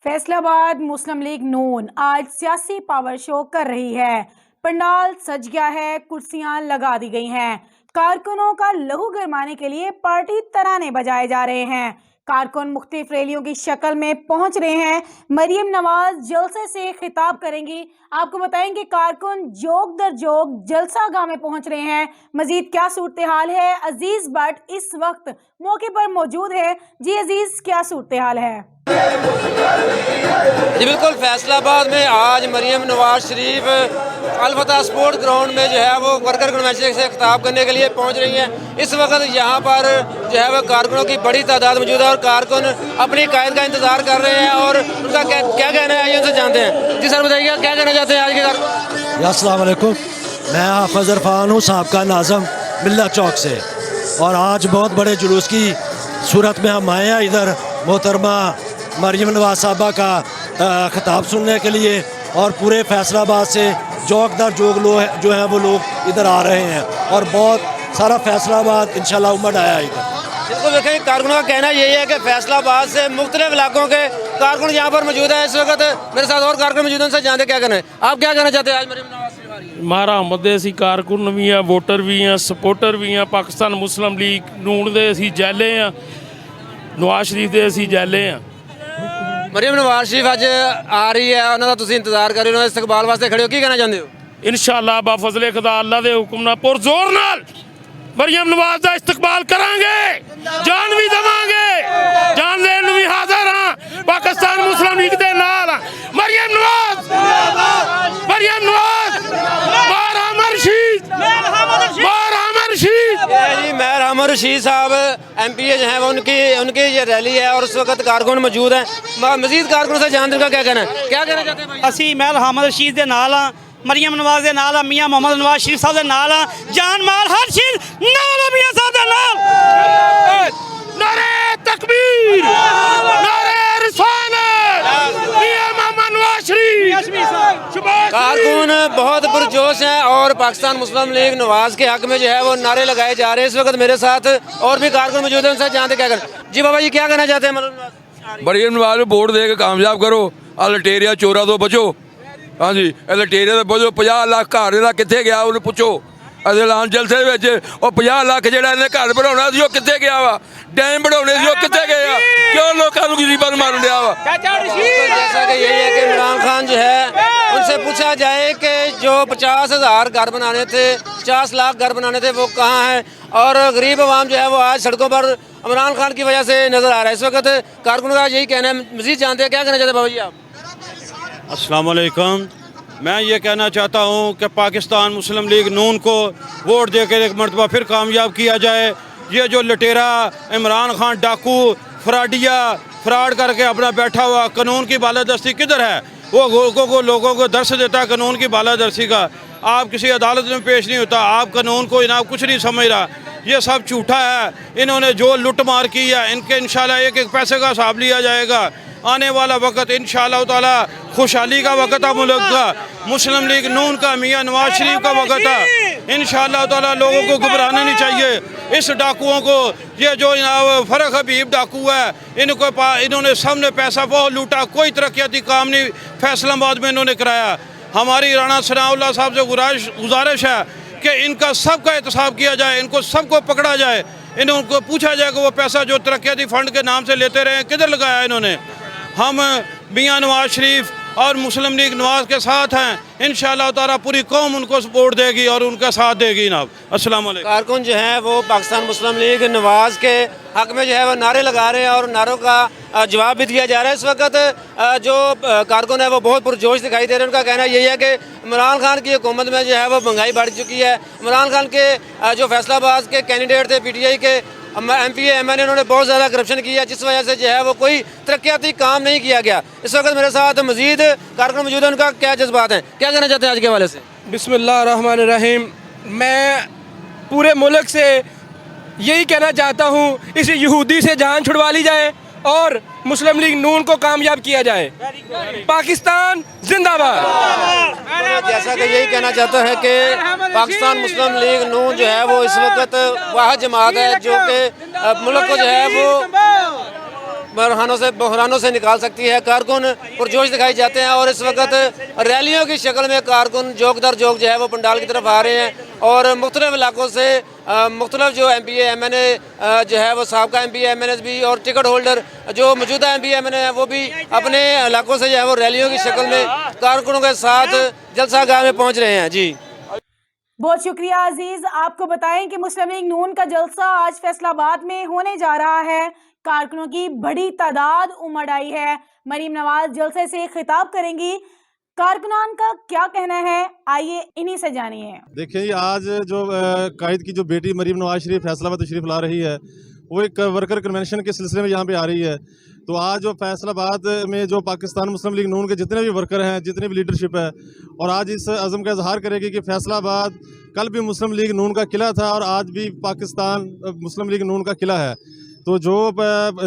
फैसलाबाद मुस्लिम league नून आज सियासी power show कर रही है। पंडाल सज गया है, कुर्सियां लगा दी गई हैं। कारकुनों का लहू गरमाने के लिए पार्टी तराने बजाए जा रहे हैं। कारकुन मुख्तलिफ रैलियों की शक्ल में पहुंच रहे हैं। मरियम नवाज जलसे से खिताब करेंगी। आपको बताएंगे कारकुन जोग दर जोग जलसा गाह में पहुंच रहे हैं। मजीद क्या सूरत हाल है, अजीज भट्ट इस वक्त मौके पर मौजूद है। जी अजीज, क्या सूरत हाल है? जी बिल्कुल, फैसलाबाद में आज मरियम नवाज शरीफ अलफता स्पोर्ट ग्राउंड में जो है वो वर्कर कन्वेंशन से खिताब करने के लिए पहुंच रही हैं। इस वक्त यहाँ पर जो है वो कारकुनों की बड़ी तादाद मौजूद है और कारकुन अपनी कायद का इंतजार कर रहे हैं और उनका क्या कहना है ये उनसे जानते हैं। जी सर, बताइए क्या कहना चाहते हैं आज के कारकुन? अस्सलाम वालेकुम, मैं हाफिज इरफान हूँ, साबका नाज़िम मिल्ला चौक से। और आज बहुत बड़े जुलूस की सूरत में हम आए हैं इधर मोहतरमा मरियम नवाज साहबा का खिताब सुनने के लिए। और पूरे फैसलाबाद से जोक दर जोक लोग जो हैं वो लोग इधर आ रहे हैं और बहुत सारा फैसलाबाद इंशाल्लाह उमड़ आया इधर। बिल्कुल, देखें कारकुनों का कहना यही है कि फैसलाबाद से मुख्तलिफ इलाकों के कारकुन यहाँ पर मौजूद है। इस वक्त मेरे साथ और कारकुन मौजूद हैं, उनसे जानते क्या कहना है। आप क्या कहना चाहते हैं आज मरियम नवाज शरीफ आ रही है? मारा हमदे असी कारकुन भी हैं, वोटर भी हैं, सपोर्टर भी हैं। पाकिस्तान मुस्लिम लीग नून दे असी जैले हैं, नवाज शरीफ दे असी जैले हैं। मरियम नवाज शरीफ अज आ रही है, उन्होंने तुसीं इंतजार कर रहे हो, इस्तकबाल वास्ते खड़े हो, की कहना चाहते हो? इंशाअल्लाह बा फजले खुदा अल्लाह दे हुक्म नाल पुरजोर नाल मरियम नवाज का इस्तकबाल करांगे, जान भी देवांगे, जान देन भी हाजिर हां। पाकिस्तान मुस्लिम लीग दे नाल मरियम नवाज, मरियम नवाज, मार अमर रशीद, मार अमर रशीद। जी, मेयर अमर रशीद साहब MPA जो हैं वो उनकी ये रैली है और उस वक्त कारकुन मौजूद हैं। मजीद कारकुन से जानते का क्या कहना है, क्या कहना चाहते हैं भाई? ਅਸੀਂ ਮਹਿਲ ਹਾਮਦ ਰਸ਼ੀਦ ਦੇ ਨਾਲ ਆ, ਮਰੀਮ ਨਵਾਜ਼ ਦੇ ਨਾਲ ਆ, ਮੀਆਂ ਮੁਹੰਮਦ ਨਵਾਜ਼ ਸ਼ਰੀਫ ਸਾਹਿਬ ਦੇ ਨਾਲ ਆ, ਜਾਨ ਮਾਲ ਹਰ ਚੀਜ਼ ਨਾਲ ਆ ਮੀਆਂ ਸਾਹਿਬ ਦੇ ਨਾਲ। नारे तकबीर, नारे रिसालत, मियां मोहम्मद नवाज शरीफ। कारकुन बहुत पुरजोश हैं और पाकिस्तान मुस्लिम लीग नवाज के हक में जो है वो नारे लगाए जा रहे हैं। इस वक्त मेरे साथ और भी कारकुन मौजूद हैं, उनसे जानते क्या करना। जी बाबा जी, क्या कहना चाहते हैं? मरियम नवाज को वोट दे के कामयाब करो, आ लटेरिया चोरा तो बचो। हाँ जी, लटेरिया तो बचो। 50 लाख घर ਇਹਦਾ ਕਿੱਥੇ ਗਿਆ ਉਹਨੂੰ ਪੁੱਛੋ। ਐਲਾਨ ਜਲਸੇ ਵਿੱਚ ਉਹ 50 ਲੱਖ ਜਿਹੜਾ ਇਹਨੇ ਘਰ ਬਣਾਉਣਾ ਸੀ ਉਹ ਕਿੱਥੇ ਗਿਆ ਵਾ? ਡੈਮ ਬਣਾਉਣੇ ਸੀ ਉਹ ਕਿੱਥੇ ਗਏ ਆ? ਕਿਉਂ ਲੋਕਾਂ ਨੂੰ ਗਰੀਬਾਂ ਨੂੰ ਮਾਰਨ ਡਿਆ ਵਾ? जैसा कि यही है कि इमरान खान जो है उनसे पूछा जाए कि जो 50,000 घर बनाने थे, 50 लाख घर बनाने थे, वो कहाँ हैं? और गरीब आवाम जो है वो आज सड़कों पर इमरान खान की वजह से नजर आ रहा है। इस वक्त कारकुन का यही कहना है। मजीद जानते हैं क्या कहना चाहते हैं बाबा जी आप? अस्सलाम वालेकुम, मैं ये कहना चाहता हूँ कि पाकिस्तान मुस्लिम लीग नून को वोट देकर एक मरतबा फिर कामयाब किया जाए। ये जो लटेरा इमरान खान डाकू फ्राडिया फ्रॉड करके अपना बैठा हुआ, कानून की बालादस्ती किधर है? वो लोगों को दर्श देता है कानून की बालादस्ती का। आप किसी अदालत में पेश नहीं होता, आप कानून को इनाम कुछ नहीं समझ रहा। ये सब झूठा है। इन्होंने जो लुट मार की है, इनके इंशाल्लाह एक एक पैसे का हिसाब लिया जाएगा। आने वाला वक्त इंशाअल्लाह ताला खुशहाली का वक्त है मुल्क का, मुस्लिम लीग नून का, मियां नवाज शरीफ का वक्त है। इंशाअल्लाह ताला लोगों को घबराना नहीं चाहिए। इस डाकुओं को, ये जो फरक हबीब डाकू है, इन्होंने सामने पैसा बहुत लूटा, कोई तरक्याती काम नहीं फैसलाबाद में इन्होंने कराया। हमारी राणा सनाउल्लाह साहब से गुजारिश है कि इनका सबका एहतसाब किया जाए, इनको सबको पकड़ा जाए, इनको पूछा जाए कि वो पैसा जो तरक्याती फ़ंड के नाम से लेते रहे किधर लगाया इन्होंने। हम मियां नवाज शरीफ और मुस्लिम लीग नवाज के साथ हैं। इंशाअल्लाह ताला पूरी कौम उनको सपोर्ट देगी और उनका साथ देगी। जनाब अस्सलाम वालेकुम। कारकुन जो हैं वो पाकिस्तान मुस्लिम लीग नवाज के हक में जो है वो नारे लगा रहे हैं और नारों का जवाब भी दिया जा रहा है। इस वक्त जो कारकुन है वो बहुत पुरजोश दिखाई दे रहे हैं। उनका कहना यही है कि इमरान खान की हुकूमत में जो है वो महंगाई बढ़ चुकी है। इमरान खान के जो फैसलाबाद के कैंडिडेट थे PTI के MPA MNA, उन्होंने बहुत ज़्यादा करप्शन किया, जिस वजह से जो है वो कोई तरक्याती काम नहीं किया गया। इस वक्त मेरे साथ मजीद कारकुन मौजूद हैं, उनका क्या जज्बात हैं, क्या कहना चाहते हैं आज के हवाले से? बिस्मिल्लाहिर्रहमानिर्रहीम। मैं पूरे मुल्क से यही कहना चाहता हूँ, इस यहूदी से जान छुड़वा ली जाए और मुस्लिम लीग नून को कामयाब किया जाए। पाकिस्तान जिंदाबाद। जैसा कि यही कहना चाहता है कि पाकिस्तान मुस्लिम लीग नून जो है वो इस वक्त वह जमात है जो कि मुल्क को जो है वो बहरानों से निकाल सकती है। कारकुन पुरजोश दिखाई जाते हैं और इस वक्त रैलियों की शक्ल में कारकुन जोक दर जोक जो है वो पंडाल की तरफ आ रहे हैं और मुख्तलिफ इलाकों से मुख्तलिफ जो MPA MNA जो है वो साहब का MPA MNA भी और टिकट होल्डर जो मौजूदा MPA MNA है वो भी अपने इलाकों से जो है वो रैलियों की शक्ल में कारकुनों के साथ जलसागाह में पहुँच रहे हैं। जी बहुत शुक्रिया अजीज। आपको बताएं कि मुस्लिम लीग नून का जलसा आज फैसलाबाद में होने जा रहा है। कारकुनों की बड़ी तादाद उमड़ आई है। मरीम नवाज जलसे से खिताब करेंगी। कारकुनान का क्या कहना है, आइए इन्हीं से जानिए। देखिए, आज जो कायद की जो बेटी मरीम नवाज शरीफ फैसलाबाद तशरीफ ला रही है वो एक वर्कर कन्वेंशन के सिलसिले में यहाँ पे आ रही है। तो आज जो फैसलाबाद में जो पाकिस्तान मुस्लिम लीग नून के जितने भी वर्कर हैं, जितनी भी लीडरशिप है, और आज इस अज़म का इजहार करेगी कि फैसलाबाद कल भी मुस्लिम लीग नून का किला था और आज भी पाकिस्तान मुस्लिम लीग नून का किला है। तो जो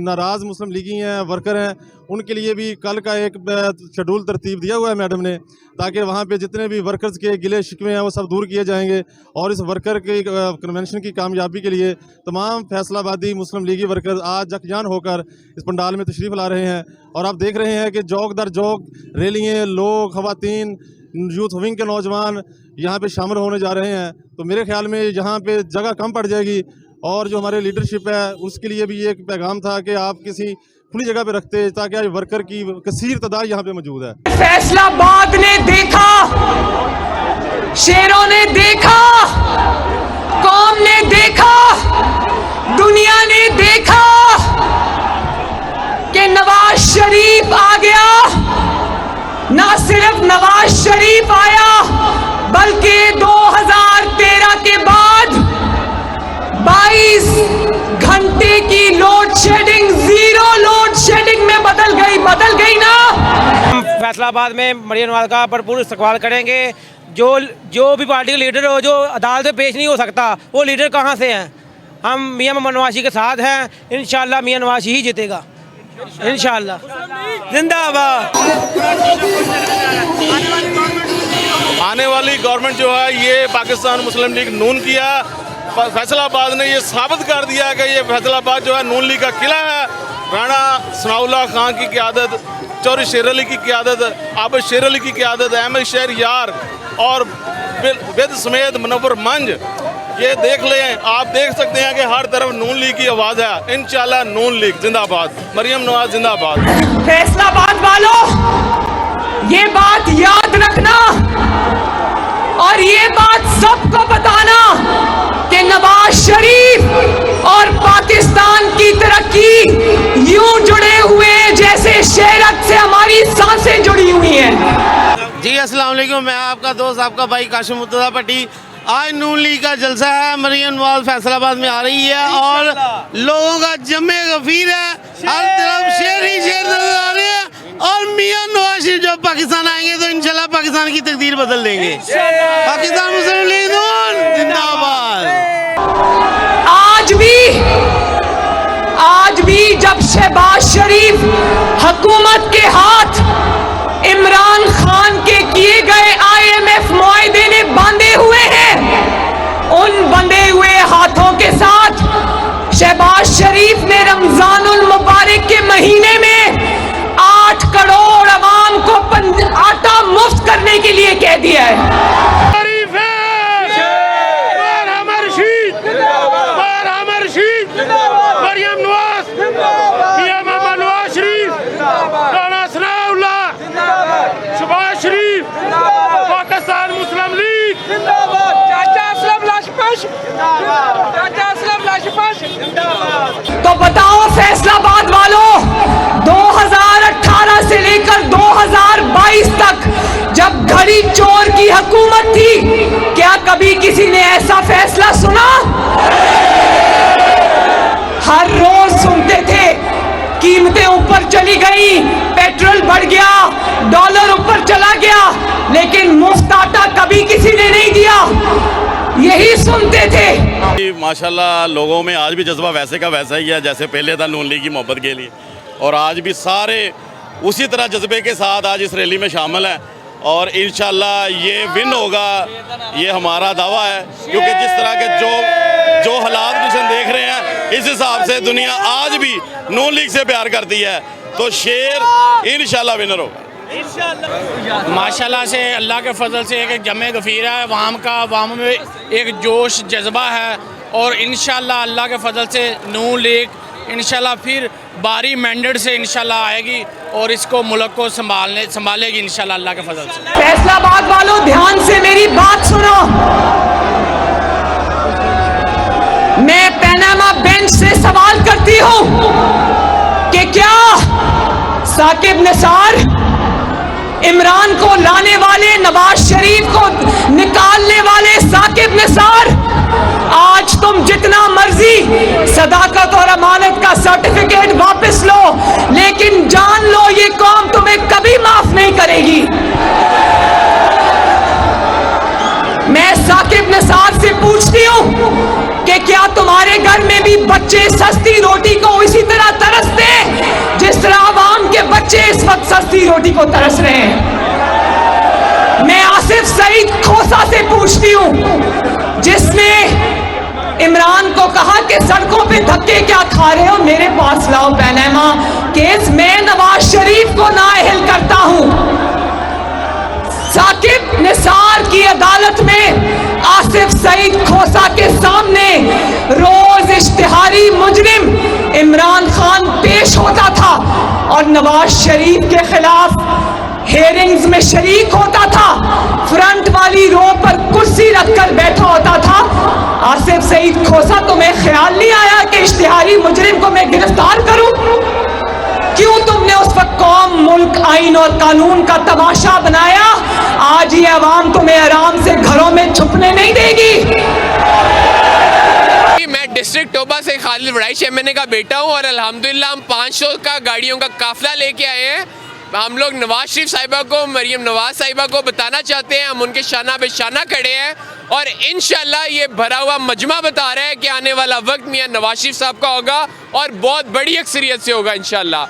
नाराज़ मुस्लिम लीगी हैं, वर्कर हैं, उनके लिए भी कल का एक शेड्यूल तरतीब दिया हुआ है मैडम ने, ताकि वहाँ पे जितने भी वर्कर्स के गिले शिकवे हैं वो सब दूर किए जाएंगे। और इस वर्कर के कन्वेंशन की कामयाबी के लिए तमाम फैसलाबादी मुस्लिम लीगी वर्कर्स आज यकजान होकर इस पंडाल में तशरीफ़ ला रहे हैं। और आप देख रहे हैं कि चौक दर चौक रैलियाँ, लोग, ख़वातीन, यूथ विंग के नौजवान यहाँ पे शामिल होने जा रहे हैं। तो मेरे ख्याल में यहाँ पे जगह कम पड़ जाएगी और जो हमारे लीडरशिप है उसके लिए भी एक पैगाम था कि आप किसी खुली जगह पे रखते ताकि आज वर्कर की कसीर तादाद यहाँ पे मौजूद है। फैसलाबाद ने देखा, शेरों ने देखा, कौम ने देखा, दुनिया ने देखा कि नवाज शरीफ आ गया। ना सिर्फ नवाज शरीफ आया बल्कि 2013 के बाद 22 घंटे की load shedding zero load shedding में बदल गई ना। हम फैसलाबाद में मरीम नवाज का भरपूर इस्तकबाल करेंगे। जो भी पार्टी का लीडर हो, जो अदालत में पेश नहीं हो सकता, वो लीडर कहाँ से हैं? हम मियां मोहम्मद नवाज के साथ हैं। इंशाल्लाह मियां नवाज ही जीतेगा, इंशाल्लाह। जिंदाबाद। आने वाली गवर्नमेंट जो है ये पाकिस्तान मुस्लिम लीग नून की है। फैसलाबाद ने ये साबित कर दिया कि ये फैसलाबाद जो है नून लीग का किला है। राणा सनाउल्लाह खान की क़यादत, चौधरी शेर अली की क़यादत, आबिद शेर अली की क़यादत, अहमद शेर यार और बेद समेत मनव्वर मंज, ये देख लें, आप देख सकते हैं कि हर तरफ नून लीग की आवाज़ है। इंशाल्लाह नून लीग जिंदाबाद, मरीम नवाज जिंदाबाद। फैसलाबाद वालों, ये बात याद रखना और ये बात सबको बताना कि नवाज शरीफ और पाकिस्तान की तरक्की यूं जुड़े हुए जैसे शहरत से हमारी सांसें जुड़ी हुई हैं। जी अस्सलाम वालेकुम, मैं आपका दोस्त, आपका भाई काशिम मुर्तज़ा पट्टी। आज नून लीग का जलसा है, मरीम नवाज फैसलाबाद में आ रही है और लोगों का जमे गफीर है। हर तरफ शेर ही शेर नजर आ रहे हैं और मियां नवाज शरीफ जब पाकिस्तान आएंगे तो इंशाल्लाह पाकिस्तान की तकदीर बदल देंगे। पाकिस्तान मुस्लिम लीग नून जिंदाबाद। आज भी जब शहबाज शरीफ हुकूमत के हाथ इमरान खान के किए गए IMF मुआहदे ने बांधे हुए हैं, उन बंधे हुए हाथों के साथ शहबाज शरीफ ने रमजानुल मुबारक के महीने में 8 करोड़ अवाम को आटा मुफ्त करने के लिए कह दिया है। मरीम नवाज, मियां मोहम्मद नवाज शरीफ, राणा सनाउल्लाह, शहबाज शरीफ, पाकिस्तान मुस्लिम लीग, चाचा असलम लाजपत, चाचा असलम लाजपत। तो बताओ फैसलाबाद वालों, 2018 से लेकर 2022 तक जब घड़ी चोर की हुकूमत थी, क्या कभी किसी ने ऐसा फैसला सुना? हर रोज सुनते थे कीमतें ऊपर चली गई, पेट्रोल बढ़ गया, डॉलर ऊपर चला गया, लेकिन मुफ्त आटा कभी किसी ने नहीं दिया, यही सुनते थे। माशाल्लाह लोगों में आज भी जज्बा वैसे का वैसा ही है जैसे पहले था नून लीग की मोहब्बत के लिए, और आज भी सारे उसी तरह जज्बे के साथ आज इस रैली में शामिल हैं और इंशाल्लाह ये विन होगा, ये हमारा दावा है। क्योंकि जिस तरह के जो जो हालात कुछ देख रहे हैं, इस हिसाब से दुनिया आज भी नून लीग से प्यार करती है, तो शेर इंशाल्लाह विनर होगा। माशाल्लाह से अल्लाह के फजल से एक जमे गफीर है, वाम में एक जोश जज्बा है, और इंशाल्लाह अल्लाह के फजल से नून लीग इंशाल्लाह फिर बारी मैंडेट से इंशाल्लाह आएगी और इसको मुल्क को संभालेगी इंशाल्लाह अल्लाह के फजल से। फैसलाबाद वालों, ध्यान से मेरी बात सुनो। मैं पैनामा बेंच से सवाल करती हूं कि क्या साकिब निसार, इमरान को लाने वाले, नवाज शरीफ को निकालने वाले साकिब निसार, आज तुम जितना मर्जी सदाकत और अमानत का सर्टिफिकेट वापस लो, लेकिन जान लो ये कौम तुम्हें कभी माफ नहीं करेगी। मैं साकिब निसार से पूछती हूं कि क्या तुम्हारे घर में भी बच्चे सस्ती रोटी को इसी तरह तरसते हैं जिस तरह आवाम के बच्चे इस वक्त सस्ती रोटी को तरस रहे हैं? मैं आसिफ सईद खोसा से पूछती हूं, जिसने इमरान को कहा कि सड़कों पे धक्के क्या खा रहे हो, मेरे पास लाओ पैनामा केस, मैं नवाज शरीफ को नाअहल करता हूं। साकिब निसार की अदालत में आसिफ सईद खोसा के सामने रोज इश्तिहारी मुजरिम इमरान खान पेश होता था और नवाज शरीफ के खिलाफ हेयरिंग्स में शरीक होता था, फ्रंट वाली रो पर कुर्सी रखकर बैठा होता था। आसिफ सईद खोसा, तुम्हें ख्याल नहीं आया कि इश्तिहारी मुजरिम को मैं गिरफ्तार करूं? क्यों तुमने उस वक्त कौम, मुल्क, आइन और कानून का तमाशा बनाया? आज ये अवाम तुम्हें आराम से घरों में छुपने नहीं देगी। मैं डिस्ट्रिक्ट टोबा से खालिद वड़ाई एमएनए का बेटा हूं और अल्हम्दुलिल्लाह हम 500 का गाड़ियों का काफिला लेके आए हैं। हम लोग नवाज शरीफ साहिबा को, मरियम नवाज साहिबा को बताना चाहते हैं, हम उनके शाना पे शाना खड़े हैं और इंशाल्लाह ये भरा हुआ मजमा बता रहा है कि आने वाला वक्त मियां नवाज शरीफ साहब का होगा और बहुत बड़ी अक्सरियत से होगा इंशाल्लाह।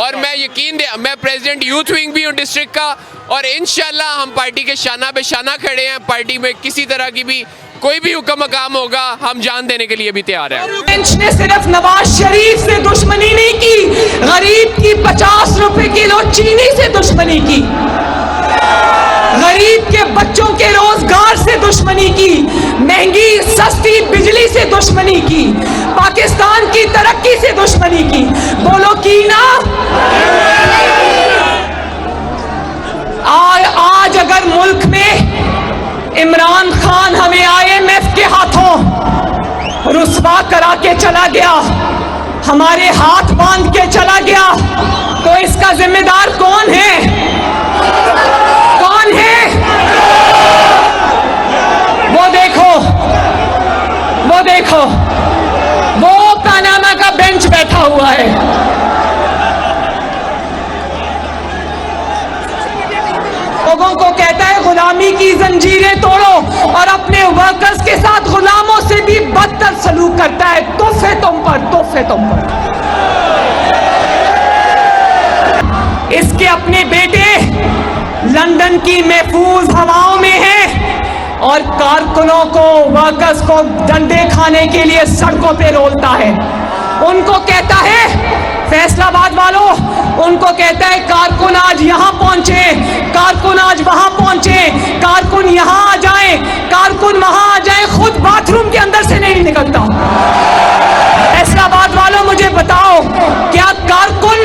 और मैं प्रेसिडेंट यूथ विंग भी हूँ डिस्ट्रिक्ट का और इंशाल्लाह हम पार्टी के शाना पे शाना खड़े हैं। पार्टी में किसी तरह की भी कोई भी हुक्म मकाम होगा, हम जान देने के लिए भी तैयार हैं। बेंच ने सिर्फ नवाज शरीफ से दुश्मनी नहीं की, गरीब की 50 रुपए किलो चीनी से दुश्मनी की, गरीब के बच्चों के रोजगार से दुश्मनी की, महंगी सस्ती बिजली से दुश्मनी की, पाकिस्तान की तरक्की से दुश्मनी की। बोलो की ना? आज अगर मुल्क में इमरान खान हमें IMF के हाथों रुस्वा करा के चला गया, हमारे हाथ बांध के चला गया, तो इसका जिम्मेदार कौन है? कौन है? वो देखो, वो पनामा का बेंच बैठा हुआ है। लोगों को कहता है गुलामी की जंजीरें तोड़ो और अपने वर्कर्स के साथ गुलामों से भी बदतर सलूक करता है। तोहफे तुम पर। इसके अपने बेटे लंदन की महफूज हवाओं में हैं और कारकुनों को, वर्कर्स को डंडे खाने के लिए सड़कों पे रोलता है। उनको कहता है, फैसलाबाद वालों, उनको कहता है कारकुन आज यहाँ पहुंचे, कारकुन आज वहां पहुंचे, कारकुन यहाँ आ जाए, कारकुन वहां आ जाए, खुद बाथरूम के अंदर से नहीं निकलता। फैसलाबाद वालों, मुझे बताओ, क्या कारकुन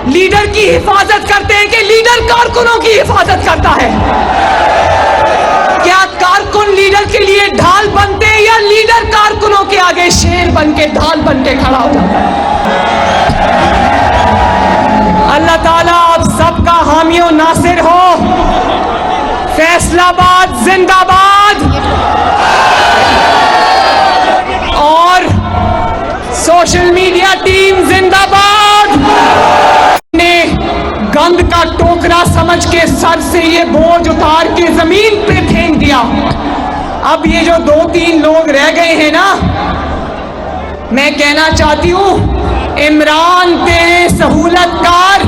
लीडर की हिफाजत करते हैं कि लीडर कारकुनों की हिफाजत करता है? क्या कारकुन लीडर के लिए ढाल बनते हैं या लीडर कारकुनों के आगे शेर बन के, ढाल बन के खड़ा हो जाता है? अल्लाह ताला आप सबका हामी और नासिर हो। फैसलाबाद जिंदाबाद और सोशल मीडिया टीम जिंदाबाद। ने गंद का टोकरा समझ के सर से ये बोझ उतार के जमीन पे फेंक दिया। अब ये जो 2-3 लोग रह गए हैं ना, मैं कहना चाहती हूं, इमरान तेरे सहूलतकार